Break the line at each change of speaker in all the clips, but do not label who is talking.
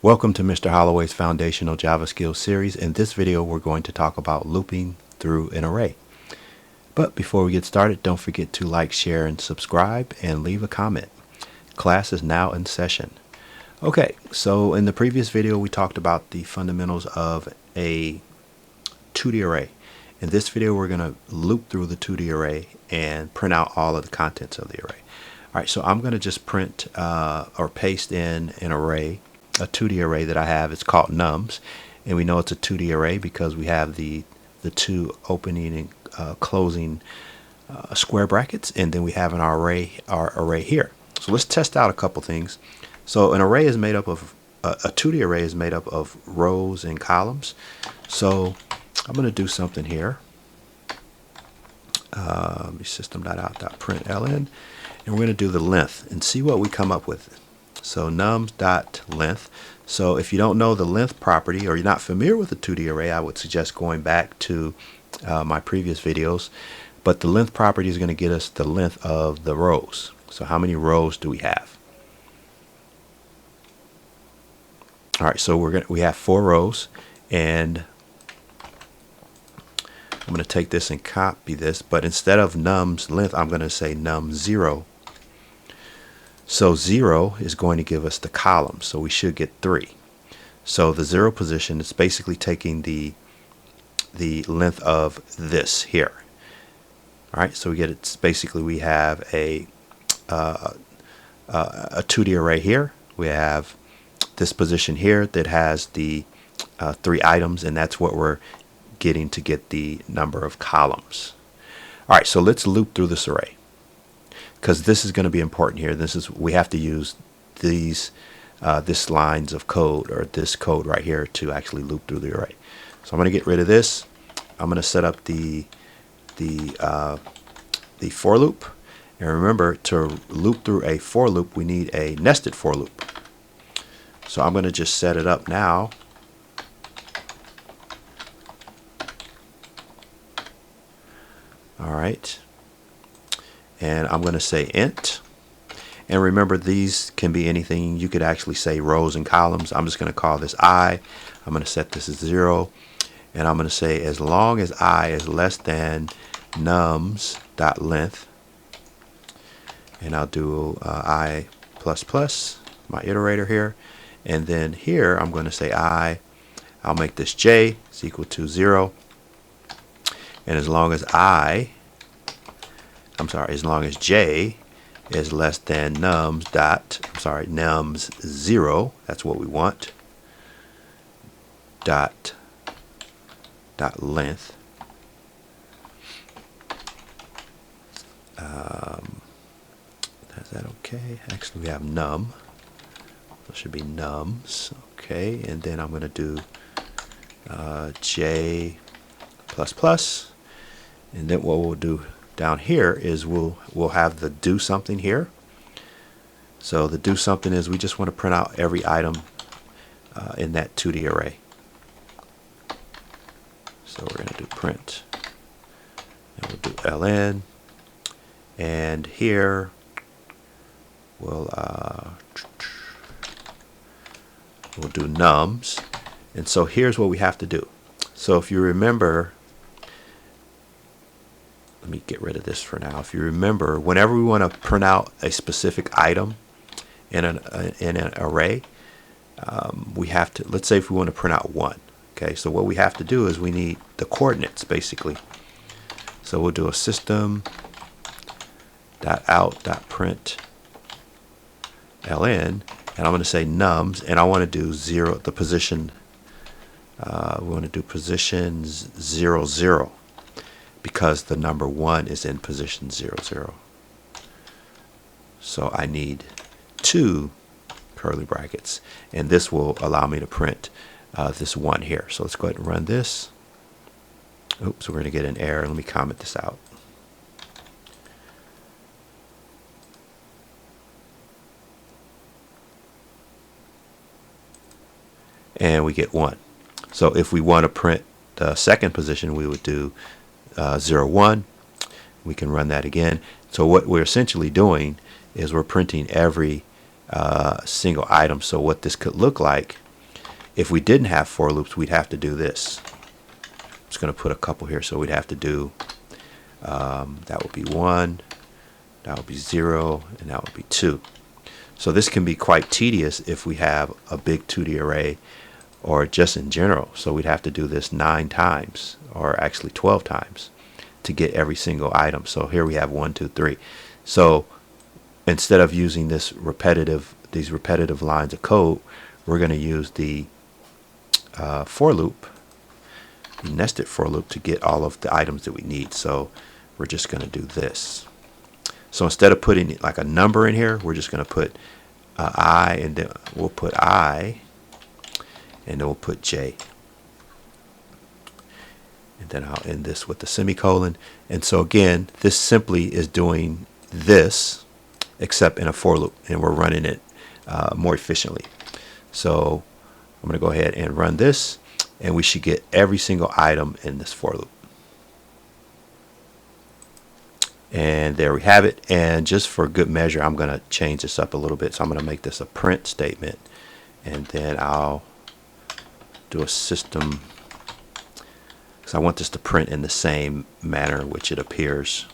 Welcome to Mr. Holloway's Foundational Java Skills series. In this video, we're going to talk about looping through an array. But before we get started, don't forget to like, share, and subscribe, and leave a comment. Class is now in session. Okay, so in the previous video, we talked about the fundamentals of a 2D array. In this video, we're going to loop through the 2D array and print out all of the contents of the array. All right, so I'm going to just print or paste in an array, a 2D array that I have. It's called nums, and we know it's a 2D array because we have the two opening and closing square brackets, and then we have our array here. So let's test out a couple things. So an array is made up of a 2D array is made up of rows and columns. So I'm going to do something here. System.out.println, and we're going to do the length and see what we come up with. So nums.length. So if you don't know the length property, or you're not familiar with the 2D array, I would suggest going back to my previous videos. But the length property is going to get us the length of the rows. So how many rows do we have? All right, so we have 4 rows, and I'm going to take this and copy this, but instead of nums length, I'm going to say num0. So 0 is going to give us the column, so we should get 3. So the 0 position is basically taking the length of this here. All right, so we get it's basically we have a 2D array here. We have this position here that has the 3 items, and that's what we're getting to get the number of columns. All right, so let's loop through this array, because this is going to be important here. We have to use these this lines of code, or this code right here, to actually loop through the array. So I'm going to get rid of this. I'm going to set up the for loop, and remember, to loop through a for loop, we need a nested for loop. So I'm going to just set it up now. All right, and I'm going to say int, and remember, these can be anything. You could actually say rows and columns. I'm just going to call this I. I'm going to set this as 0, and I'm going to say as long as I is less than nums.length, and I'll do I plus plus, my iterator here, and then here I'm going to say I'll make this j is equal to 0. And as long as as long as j is less than nums0, that's what we want, dot length. Is that okay? Actually, we have num, so it should be nums. Okay, and then I'm going to do j plus plus. And then what we'll do down here is we'll have the do something here. So the do something is we just want to print out every item in that 2D array. So we're going to do print, and we'll do ln, and here we'll do nums. And so here's what we have to do. So if you remember, let me get rid of this for now. If you remember, whenever we want to print out a specific item in an array, we have to, let's say if we want to print out 1. Okay, so what we have to do is we need the coordinates, basically. So we'll do a system.out.println, and I'm going to say nums, and I want to do 0, the position. We want to do position 0, 0. Because the number 1 is in position 0, 0. So I need 2 curly brackets, and this will allow me to print this 1 here. So let's go ahead and run this. Oops, we're going to get an error. Let me comment this out. And we get 1. So if we want to print the second position, we would do 0, 1. We can run that again. So what we're essentially doing is we're printing every single item. So what this could look like If we didn't have for loops, we'd have to do this. I'm just going to put a couple here, so we'd have to do that would be 1, that would be 0, and that would be 2. So this can be quite tedious if we have a big 2D array or just in general. So we'd have to do this 9 times, or actually 12 times, to get every single item. So here we have 1, 2, 3. So instead of using these repetitive lines of code, we're going to use the for loop, the nested for loop, to get all of the items that we need. So we're just going to do this. So instead of putting like a number in here, we're just going to put I, and then we'll put I, and then we'll put J. And then I'll end this with the semicolon. And so again, this simply is doing this, except in a for loop, and we're running it more efficiently. So I'm going to go ahead and run this, and we should get every single item in this for loop. And there we have it. And just for good measure, I'm going to change this up a little bit. So I'm going to make this a print statement, and then I'll do a system, because I want this to print in the same manner in which it appears.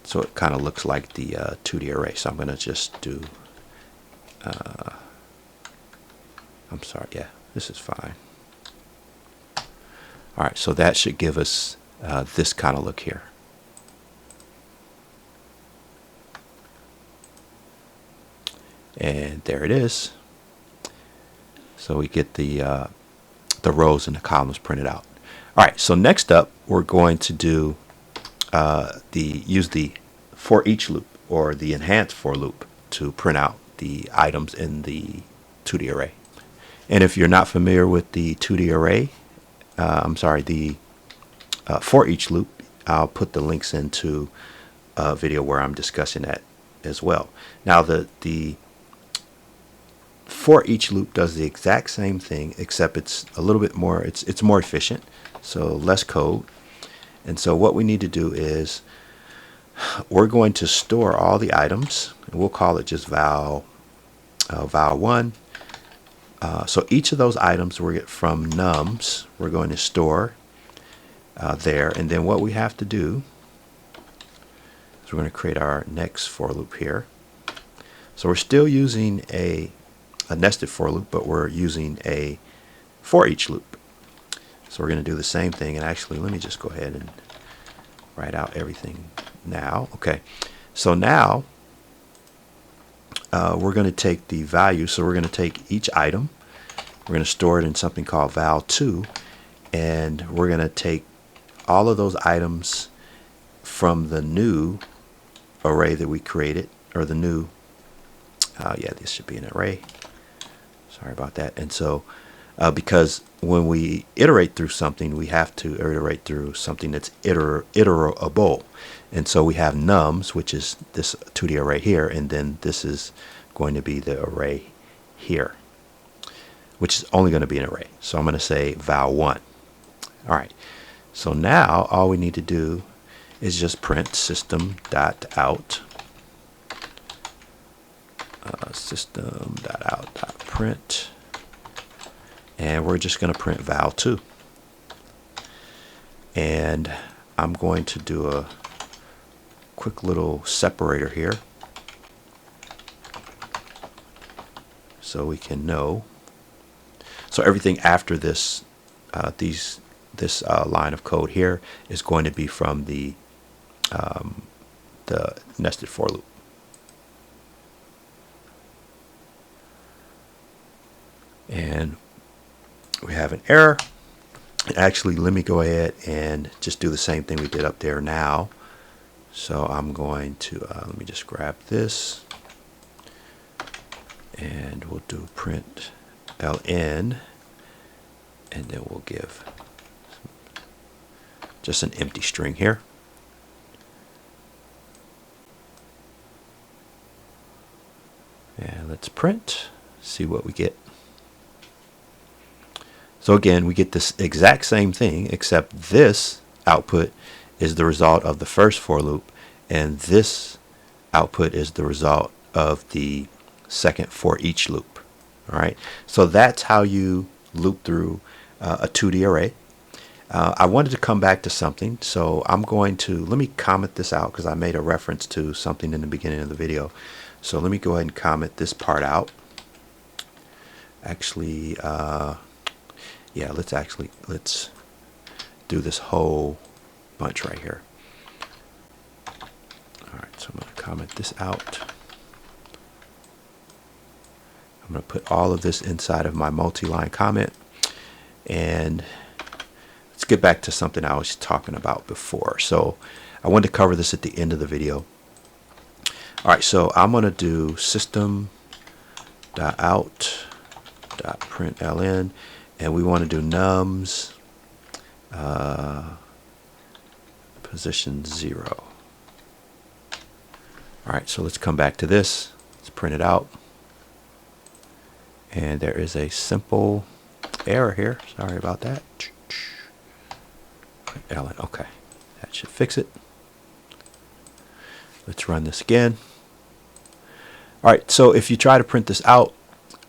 So it kind of looks like the 2D array. So I'm going to just do, I'm sorry, yeah, this is fine. All right, so that should give us this kind of look here. And there it is. So we get the rows and the columns printed out. All right, so next up, we're going to do use the forEach loop, or the enhanced for loop, to print out the items in the 2D array. And if you're not familiar with the 2D array, the forEach loop, I'll put the links into a video where I'm discussing that as well. Now the forEach loop does the exact same thing, except it's a little bit more, it's more efficient, so less code. And so what we need to do is we're going to store all the items, and we'll call it just val1. So each of those items we get from nums, we're going to store there. And then what we have to do is we're going to create our next for loop here. So we're still using a nested for loop, but we're using a forEach loop. So we're going to do the same thing. And actually, let me just go ahead and write out everything now. Okay, so now we're going to take the value. So we're going to take each item, we're going to store it in something called val2, and we're going to take all of those items from the new array that we created, or the new, yeah, this should be an array. Sorry about that. And so because when we iterate through something, we have to iterate through something that's iterable. And so we have nums, which is this 2D array here, and then this is going to be the array here, which is only going to be an array. So I'm going to say val1. All right. So now all we need to do is just print system.out. System.out.print, and we're just going to print val2. And I'm going to do a quick little separator here so we can know. So everything after this this line of code here is going to be from the nested for loop. And we have an error. Actually, let me go ahead and just do the same thing we did up there now. So I'm going to, let me just grab this, and we'll do print ln, and then we'll give just an empty string here. And let's print, see what we get. So again, we get this exact same thing, except this output is the result of the first for loop, and this output is the result of the second forEach loop. All right, so that's how you loop through a 2D array. I wanted to come back to something, so I'm going to, let me comment this out because I made a reference to something in the beginning of the video. So let me go ahead and comment this part out. Actually, yeah, let's do this whole bunch right here. All right, so I'm going to comment this out. I'm going to put all of this inside of my multi-line comment, and let's get back to something I was talking about before. So I wanted to cover this at the end of the video. All right, so I'm going to do system.out.println, and we want to do nums position 0. All right, so let's come back to this. Let's print it out. And there is a simple error here. Sorry about that. Okay, that should fix it. Let's run this again. All right, so if you try to print this out,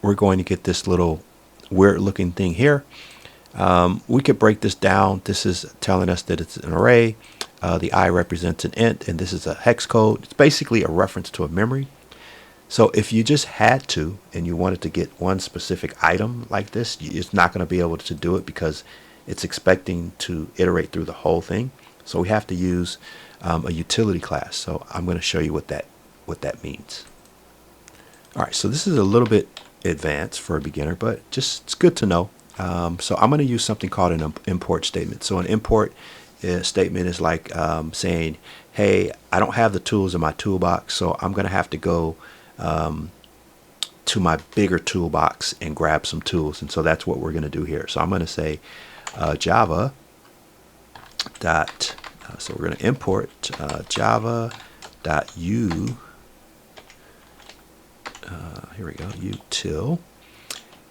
we're going to get this little weird looking thing here. We could break this down. This is telling us that it's an array. The I represents an int, and this is a hex code. It's basically a reference to a memory. So if you just had to, and you wanted to get one specific item like this, it's not going to be able to do it because it's expecting to iterate through the whole thing. So we have to use a utility class. So I'm going to show you what that means. All right, so this is a little bit advanced for a beginner, but just it's good to know. So I'm going to use something called an import statement. So an import statement is like saying, hey, I don't have the tools in my toolbox, so I'm going to have to go to my bigger toolbox and grab some tools. And so that's what we're going to do here. So I'm going to say Java dot, so we're going to import Java dot u, here we go, util,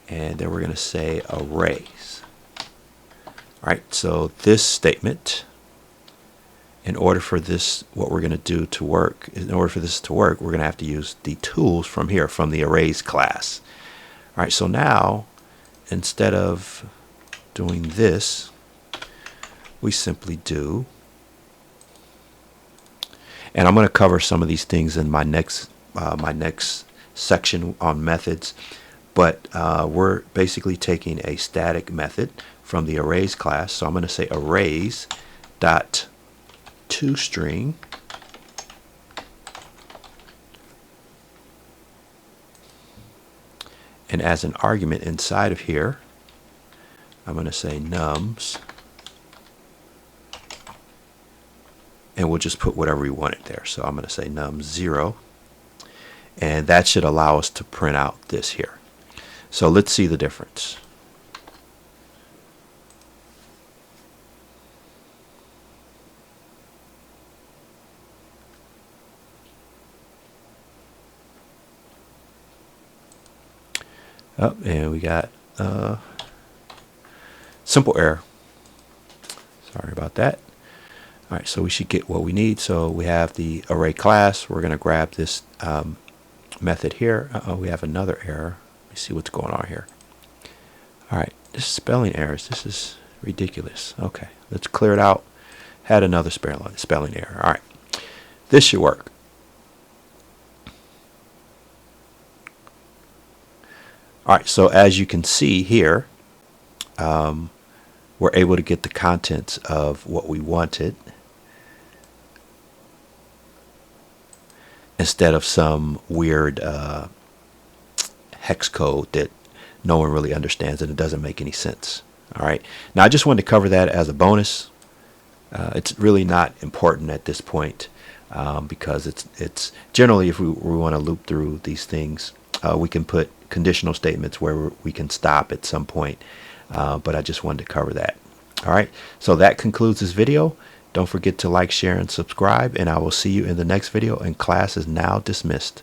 and then we're going to say arrays. All right, so this statement, in order for this, what we're going to do to work, in order for this to work, we're going to have to use the tools from here, from the arrays class. All right, so now, instead of doing this, we simply do, and I'm going to cover some of these things in my next section on methods, but we're basically taking a static method from the arrays class. So I'm going to say Arrays.toString, and as an argument inside of here, I'm going to say nums, and we'll just put whatever we want it there. So I'm going to say nums 0, and that should allow us to print out this here. So let's see the difference. Oh, and we got simple error. Sorry about that. All right, so we should get what we need. So we have the array class. We're going to grab this method here. We have another error. Let me see what's going on here. All right, this is spelling errors. This is ridiculous. Okay, let's clear it out. Had another spelling error. All right, this should work. All right, so as you can see here, we're able to get the contents of what we wanted instead of some weird hex code that no one really understands and it doesn't make any sense. All right, now I just wanted to cover that as a bonus. It's really not important at this point because it's generally, if we want to loop through these things, we can put conditional statements where we can stop at some point, but I just wanted to cover that. All right, so that concludes this video. Don't forget to like, share, and subscribe, and I will see you in the next video, and class is now dismissed.